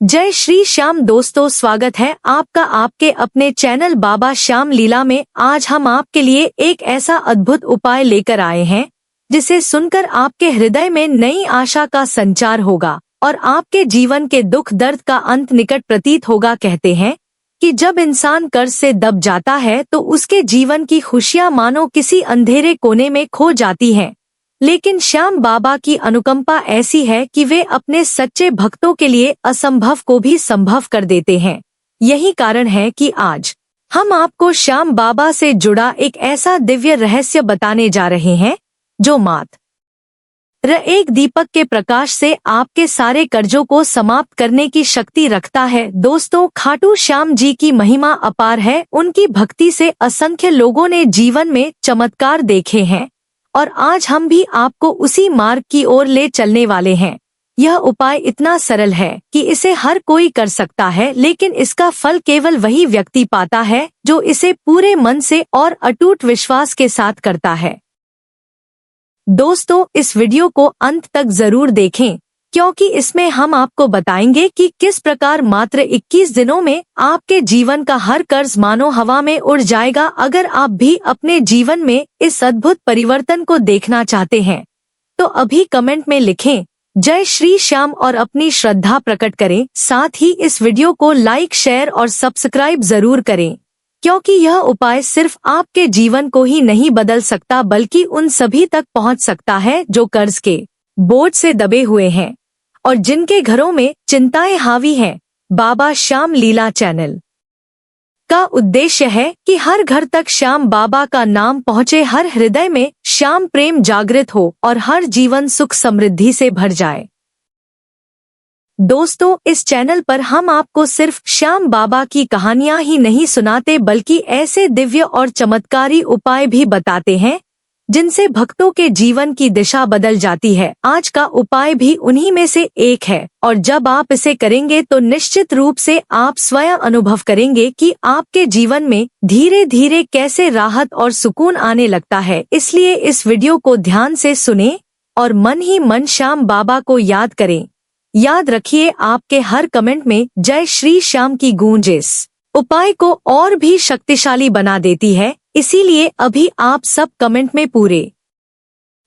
जय श्री श्याम दोस्तों, स्वागत है आपका आपके अपने चैनल बाबा श्याम लीला में। आज हम आपके लिए एक ऐसा अद्भुत उपाय लेकर आए हैं जिसे सुनकर आपके हृदय में नई आशा का संचार होगा और आपके जीवन के दुख दर्द का अंत निकट प्रतीत होगा। कहते हैं कि जब इंसान कर्ज से दब जाता है तो उसके जीवन की खुशियां मानो किसी अंधेरे कोने में खो जाती हैं। लेकिन श्याम बाबा की अनुकंपा ऐसी है कि वे अपने सच्चे भक्तों के लिए असंभव को भी संभव कर देते हैं। यही कारण है कि आज हम आपको श्याम बाबा से जुड़ा एक ऐसा दिव्य रहस्य बताने जा रहे हैं जो मात्र एक दीपक के प्रकाश से आपके सारे कर्जों को समाप्त करने की शक्ति रखता है। दोस्तों, खाटू श्याम जी की महिमा अपार है। उनकी भक्ति से असंख्य लोगों ने जीवन में चमत्कार देखे हैं और आज हम भी आपको उसी मार्ग की ओर ले चलने वाले हैं। यह उपाय इतना सरल है कि इसे हर कोई कर सकता है, लेकिन इसका फल केवल वही व्यक्ति पाता है जो इसे पूरे मन से और अटूट विश्वास के साथ करता है। दोस्तों, इस वीडियो को अंत तक जरूर देखें क्योंकि इसमें हम आपको बताएंगे कि किस प्रकार मात्र 21 दिनों में आपके जीवन का हर कर्ज मानो हवा में उड़ जाएगा। अगर आप भी अपने जीवन में इस अद्भुत परिवर्तन को देखना चाहते हैं तो अभी कमेंट में लिखें जय श्री श्याम और अपनी श्रद्धा प्रकट करें। साथ ही इस वीडियो को लाइक, शेयर और सब्सक्राइब जरूर करें क्योंकि यह उपाय सिर्फ आपके जीवन को ही नहीं बदल सकता बल्कि उन सभी तक पहुंच सकता है जो कर्ज के बोझ से दबे हुए हैं और जिनके घरों में चिंताएं हावी हैं। बाबा श्याम लीला चैनल का उद्देश्य है कि हर घर तक श्याम बाबा का नाम पहुंचे, हर हृदय में श्याम प्रेम जागृत हो और हर जीवन सुख समृद्धि से भर जाए। दोस्तों, इस चैनल पर हम आपको सिर्फ श्याम बाबा की कहानियां ही नहीं सुनाते बल्कि ऐसे दिव्य और चमत्कारी उपाय भी बताते हैं जिनसे भक्तों के जीवन की दिशा बदल जाती है। आज का उपाय भी उन्हीं में से एक है और जब आप इसे करेंगे तो निश्चित रूप से आप स्वयं अनुभव करेंगे कि आपके जीवन में धीरे धीरे कैसे राहत और सुकून आने लगता है। इसलिए इस वीडियो को ध्यान से सुनें और मन ही मन श्याम बाबा को याद करें। याद रखिए, आपके हर कमेंट में जय श्री श्याम की गूंज इस उपाय को और भी शक्तिशाली बना देती है। इसीलिए अभी आप सब कमेंट में पूरे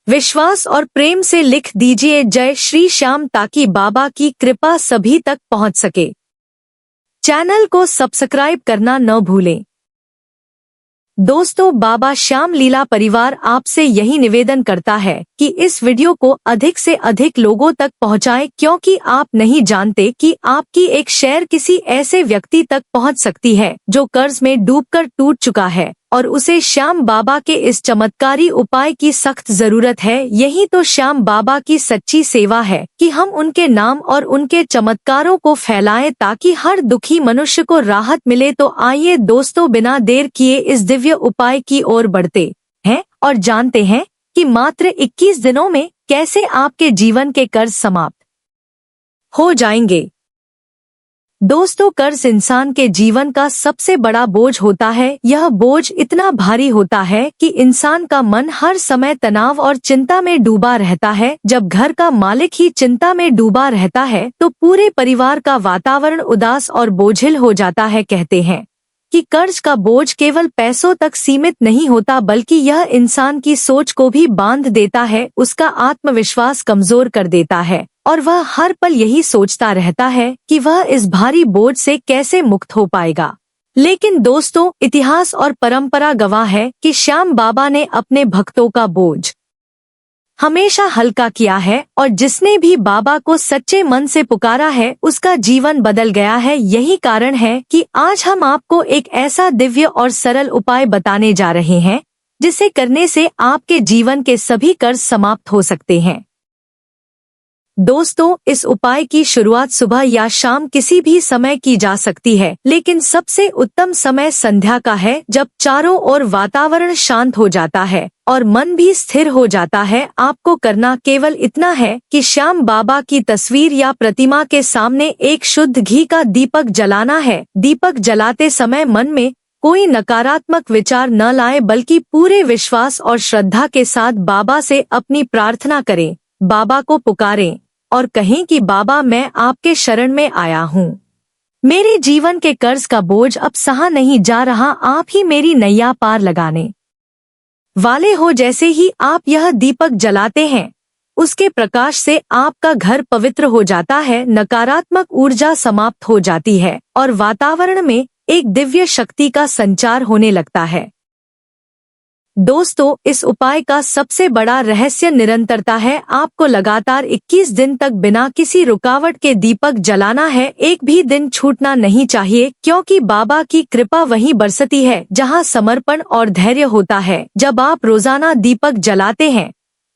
विश्वास और प्रेम से लिख दीजिए जय श्री श्याम ताकि बाबा की कृपा सभी तक पहुंच सके। चैनल को सब्सक्राइब करना न भूलें। दोस्तों, बाबा श्याम लीला परिवार आपसे यही निवेदन करता है कि इस वीडियो को अधिक से अधिक लोगों तक पहुंचाएं क्योंकि आप नहीं जानते कि आपकी एक शेयर किसी ऐसे व्यक्ति तक पहुंच सकती है जो कर्ज में डूबकर टूट चुका है और उसे श्याम बाबा के इस चमत्कारी उपाय की सख्त जरूरत है। यही तो श्याम बाबा की सच्ची सेवा है कि हम उनके नाम और उनके चमत्कारों को फैलाएं ताकि हर दुखी मनुष्य को राहत मिले। तो आइए दोस्तों, बिना देर किए इस दिव्य उपाय की ओर बढ़ते हैं और जानते हैं कि मात्र 21 दिनों में कैसे आपके जीवन के कर्ज समाप्त हो जाएंगे। दोस्तों, कर्ज इंसान के जीवन का सबसे बड़ा बोझ होता है। यह बोझ इतना भारी होता है कि इंसान का मन हर समय तनाव और चिंता में डूबा रहता है। जब घर का मालिक ही चिंता में डूबा रहता है तो पूरे परिवार का वातावरण उदास और बोझिल हो जाता है। कहते हैं कि कर्ज का बोझ केवल पैसों तक सीमित नहीं होता बल्कि यह इंसान की सोच को भी बांध देता है, उसका आत्मविश्वास कमजोर कर देता है और वह हर पल यही सोचता रहता है कि वह इस भारी बोझ से कैसे मुक्त हो पाएगा। लेकिन दोस्तों, इतिहास और परंपरा गवाह है कि श्याम बाबा ने अपने भक्तों का बोझ हमेशा हल्का किया है और जिसने भी बाबा को सच्चे मन से पुकारा है उसका जीवन बदल गया है। यही कारण है कि आज हम आपको एक ऐसा दिव्य और सरल उपाय बताने जा रहे हैं जिसे करने से आपके जीवन के सभी कर्ज समाप्त हो सकते हैं। दोस्तों, इस उपाय की शुरुआत सुबह या शाम किसी भी समय की जा सकती है, लेकिन सबसे उत्तम समय संध्या का है जब चारों ओर वातावरण शांत हो जाता है और मन भी स्थिर हो जाता है। आपको करना केवल इतना है कि श्याम बाबा की तस्वीर या प्रतिमा के सामने एक शुद्ध घी का दीपक जलाना है। दीपक जलाते समय मन में कोई नकारात्मक विचार न लाए बल्कि पूरे विश्वास और श्रद्धा के साथ बाबा से अपनी प्रार्थना करें, बाबा को पुकारें और कहें कि बाबा, मैं आपके शरण में आया हूँ। मेरे जीवन के कर्ज का बोझ अब सहा नहीं जा रहा, आप ही मेरी नैया पार लगाने वाले हो। जैसे ही आप यह दीपक जलाते हैं, उसके प्रकाश से आपका घर पवित्र हो जाता है, नकारात्मक ऊर्जा समाप्त हो जाती है और वातावरण में एक दिव्य शक्ति का संचार होने लगता है। दोस्तों, इस उपाय का सबसे बड़ा रहस्य निरंतरता है। आपको लगातार 21 दिन तक बिना किसी रुकावट के दीपक जलाना है। एक भी दिन छूटना नहीं चाहिए, क्योंकि बाबा की कृपा वहीं बरसती है जहां समर्पण और धैर्य होता है। जब आप रोजाना दीपक जलाते हैं,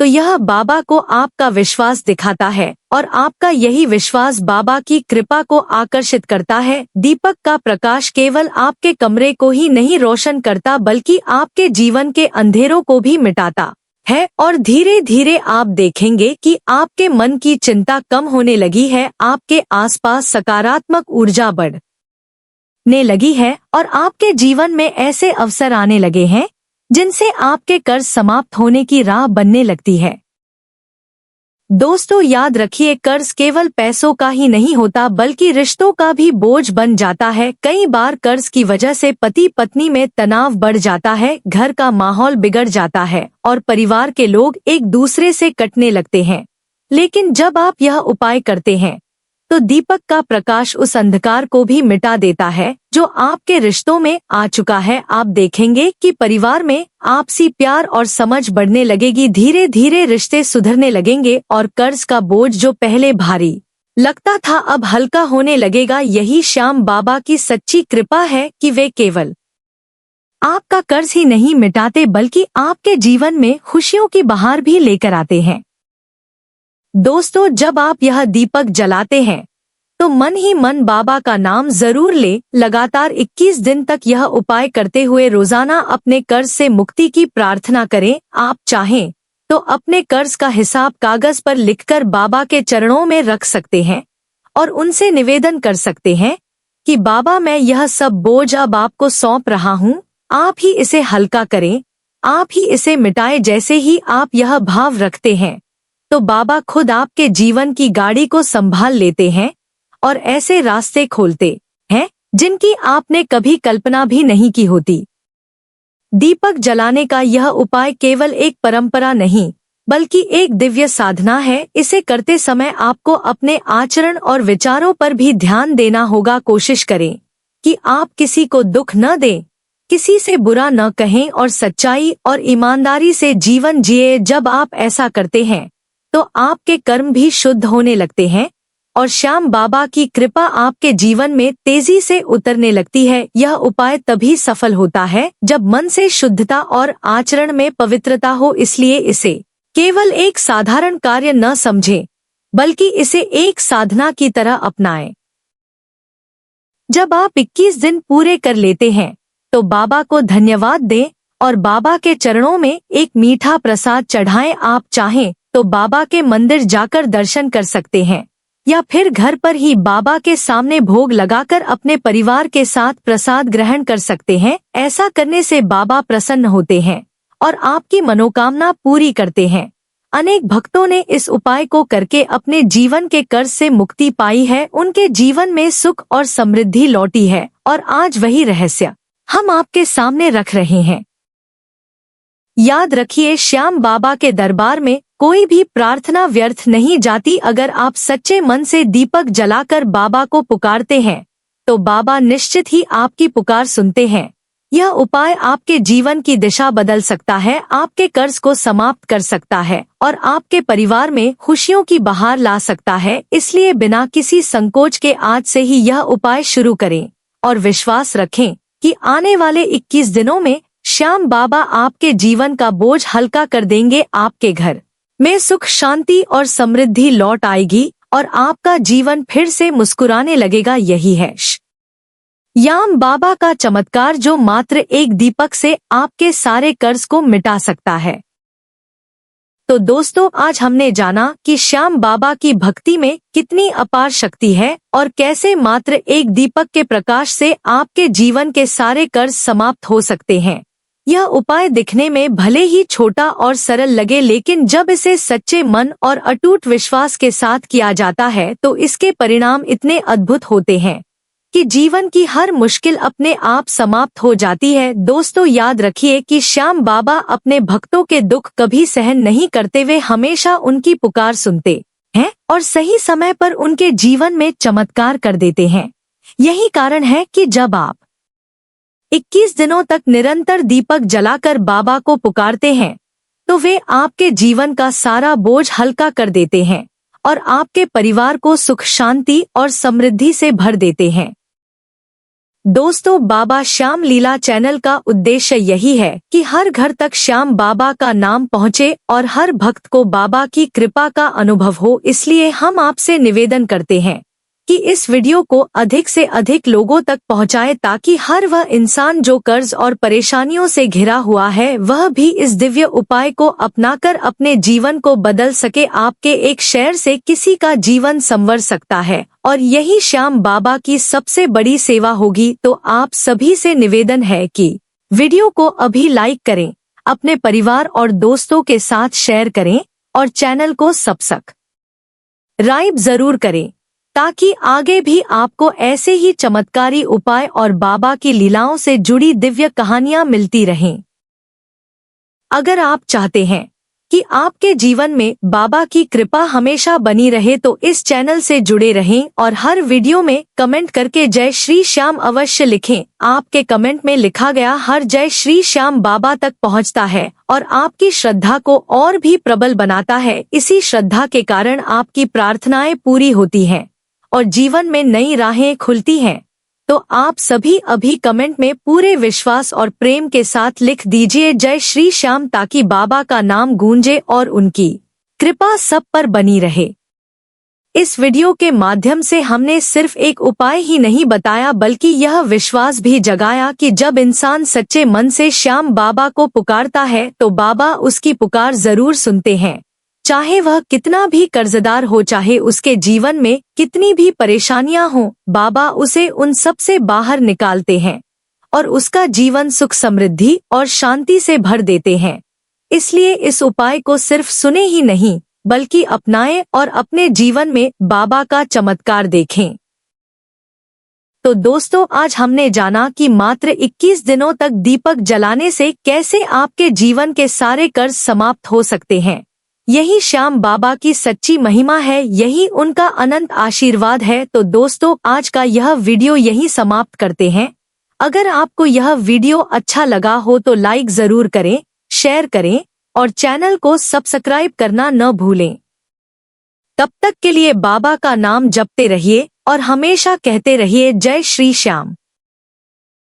तो यह बाबा को आपका विश्वास दिखाता है और आपका यही विश्वास बाबा की कृपा को आकर्षित करता है। दीपक का प्रकाश केवल आपके कमरे को ही नहीं रोशन करता, बल्कि आपके जीवन के अंधेरों को भी मिटाता है और धीरे धीरे आप देखेंगे कि आपके मन की चिंता कम होने लगी है, आपके आसपास सकारात्मक ऊर्जा बढ़ने लगी है और आपके जीवन में ऐसे अवसर आने लगे हैं जिनसे आपके कर्ज समाप्त होने की राह बनने लगती है। दोस्तों, याद रखिए, कर्ज केवल पैसों का ही नहीं होता, बल्कि रिश्तों का भी बोझ बन जाता है। कई बार कर्ज की वजह से पति पत्नी में तनाव बढ़ जाता है, घर का माहौल बिगड़ जाता है और परिवार के लोग एक दूसरे से कटने लगते हैं। लेकिन जब आप यह उपाय करते हैं, तो दीपक का प्रकाश उस अंधकार को भी मिटा देता है जो आपके रिश्तों में आ चुका है। आप देखेंगे कि परिवार में आपसी प्यार और समझ बढ़ने लगेगी, धीरे धीरे रिश्ते सुधरने लगेंगे और कर्ज का बोझ जो पहले भारी लगता था अब हल्का होने लगेगा। यही श्याम बाबा की सच्ची कृपा है कि वे केवल आपका कर्ज ही नहीं मिटाते, बल्कि आपके जीवन में खुशियों की बहार भी लेकर आते हैं। दोस्तों, जब आप यह दीपक जलाते हैं, तो मन ही मन बाबा का नाम जरूर ले। लगातार 21 दिन तक यह उपाय करते हुए रोजाना अपने कर्ज से मुक्ति की प्रार्थना करें। आप चाहें तो अपने कर्ज का हिसाब कागज पर लिखकर बाबा के चरणों में रख सकते हैं और उनसे निवेदन कर सकते हैं कि बाबा, मैं यह सब बोझ अब आपको सौंप रहा हूँ, आप ही इसे हल्का करें, आप ही इसे मिटाए। जैसे ही आप यह भाव रखते हैं, तो बाबा खुद आपके जीवन की गाड़ी को संभाल लेते हैं और ऐसे रास्ते खोलते हैं जिनकी आपने कभी कल्पना भी नहीं की होती। दीपक जलाने का यह उपाय केवल एक परंपरा नहीं, बल्कि एक दिव्य साधना है। इसे करते समय आपको अपने आचरण और विचारों पर भी ध्यान देना होगा। कोशिश करें कि आप किसी को दुख न दें, किसी से बुरा न कहें और सच्चाई और ईमानदारी से जीवन जिए। जब आप ऐसा करते हैं, तो आपके कर्म भी शुद्ध होने लगते हैं और श्याम बाबा की कृपा आपके जीवन में तेजी से उतरने लगती है। यह उपाय तभी सफल होता है जब मन से शुद्धता और आचरण में पवित्रता हो। इसलिए इसे केवल एक साधारण कार्य न समझें, बल्कि इसे एक साधना की तरह अपनाएं। जब आप 21 दिन पूरे कर लेते हैं, तो बाबा को धन्यवाद दें और बाबा के चरणों में एक मीठा प्रसाद चढ़ाएं। आप चाहें तो बाबा के मंदिर जाकर दर्शन कर सकते हैं या फिर घर पर ही बाबा के सामने भोग लगाकर अपने परिवार के साथ प्रसाद ग्रहण कर सकते हैं। ऐसा करने से बाबा प्रसन्न होते हैं और आपकी मनोकामना पूरी करते हैं। अनेक भक्तों ने इस उपाय को करके अपने जीवन के कर्ज से मुक्ति पाई है, उनके जीवन में सुख और समृद्धि लौटी है और आज वही रहस्य हम आपके सामने रख रहे हैं। याद रखिए, श्याम बाबा के दरबार में कोई भी प्रार्थना व्यर्थ नहीं जाती। अगर आप सच्चे मन से दीपक जलाकर बाबा को पुकारते हैं, तो बाबा निश्चित ही आपकी पुकार सुनते हैं। यह उपाय आपके जीवन की दिशा बदल सकता है, आपके कर्ज को समाप्त कर सकता है और आपके परिवार में खुशियों की बहार ला सकता है। इसलिए बिना किसी संकोच के आज से ही यह उपाय शुरू करें और विश्वास रखें कि आने वाले 21 दिनों में श्याम बाबा आपके जीवन का बोझ हल्का कर देंगे। आपके घर में सुख, शांति और समृद्धि लौट आएगी और आपका जीवन फिर से मुस्कुराने लगेगा। यही है श्याम बाबा का चमत्कार, जो मात्र एक दीपक से आपके सारे कर्ज को मिटा सकता है। तो दोस्तों, आज हमने जाना कि श्याम बाबा की भक्ति में कितनी अपार शक्ति है और कैसे मात्र एक दीपक के प्रकाश से आपके जीवन के सारे कर्ज समाप्त हो सकते हैं। यह उपाय दिखने में भले ही छोटा और सरल लगे, लेकिन जब इसे सच्चे मन और अटूट विश्वास के साथ किया जाता है तो इसके परिणाम इतने अद्भुत होते हैं कि जीवन की हर मुश्किल अपने आप समाप्त हो जाती है। दोस्तों, याद रखिए कि श्याम बाबा अपने भक्तों के दुख कभी सहन नहीं करते, वे हमेशा उनकी पुकार सुनते हैं और सही समय पर उनके जीवन में चमत्कार कर देते हैं। यही कारण है कि जब आप 21 दिनों तक निरंतर दीपक जलाकर बाबा को पुकारते हैं तो वे आपके जीवन का सारा बोझ हल्का कर देते हैं और आपके परिवार को सुख, शांति और समृद्धि से भर देते हैं। दोस्तों, बाबा श्याम लीला चैनल का उद्देश्य यही है कि हर घर तक श्याम बाबा का नाम पहुंचे और हर भक्त को बाबा की कृपा का अनुभव हो। इसलिए हम आपसे निवेदन करते हैं कि इस वीडियो को अधिक से अधिक लोगों तक पहुंचाएं ताकि हर वह इंसान जो कर्ज और परेशानियों से घिरा हुआ है वह भी इस दिव्य उपाय को अपनाकर अपने जीवन को बदल सके। आपके एक शेयर से किसी का जीवन संवर सकता है और यही श्याम बाबा की सबसे बड़ी सेवा होगी। तो आप सभी से निवेदन है कि वीडियो को अभी लाइक करें, अपने परिवार और दोस्तों के साथ शेयर करें और चैनल को सब्सक्राइब जरूर करें ताकि आगे भी आपको ऐसे ही चमत्कारी उपाय और बाबा की लीलाओं से जुड़ी दिव्य कहानियां मिलती रहें। अगर आप चाहते हैं कि आपके जीवन में बाबा की कृपा हमेशा बनी रहे तो इस चैनल से जुड़े रहें और हर वीडियो में कमेंट करके जय श्री श्याम अवश्य लिखें। आपके कमेंट में लिखा गया हर जय श्री श्याम बाबा तक पहुंचता है और आपकी श्रद्धा को और भी प्रबल बनाता है। इसी श्रद्धा के कारण आपकी प्रार्थनाएं पूरी होती हैं और जीवन में नई राहें खुलती हैं। तो आप सभी अभी कमेंट में पूरे विश्वास और प्रेम के साथ लिख दीजिए जय श्री श्याम ताकि बाबा का नाम गूंजे और उनकी कृपा सब पर बनी रहे। इस वीडियो के माध्यम से हमने सिर्फ एक उपाय ही नहीं बताया बल्कि यह विश्वास भी जगाया कि जब इंसान सच्चे मन से श्याम बाबा को पुकारता है तो बाबा उसकी पुकार जरूर सुनते हैं। चाहे वह कितना भी कर्जदार हो, चाहे उसके जीवन में कितनी भी परेशानियां हों, बाबा उसे उन सब से बाहर निकालते हैं और उसका जीवन सुख, समृद्धि और शांति से भर देते हैं। इसलिए इस उपाय को सिर्फ सुने ही नहीं बल्कि अपनाएं और अपने जीवन में बाबा का चमत्कार देखें। तो दोस्तों, आज हमने जाना कि मात्र 21 दिनों तक दीपक जलाने से कैसे आपके जीवन के सारे कर्ज समाप्त हो सकते हैं। यही श्याम बाबा की सच्ची महिमा है, यही उनका अनंत आशीर्वाद है। तो दोस्तों, आज का यह वीडियो यहीं समाप्त करते हैं। अगर आपको यह वीडियो अच्छा लगा हो तो लाइक जरूर करें, शेयर करें और चैनल को सब्सक्राइब करना न भूलें। तब तक के लिए बाबा का नाम जपते रहिए और हमेशा कहते रहिए जय श्री श्याम।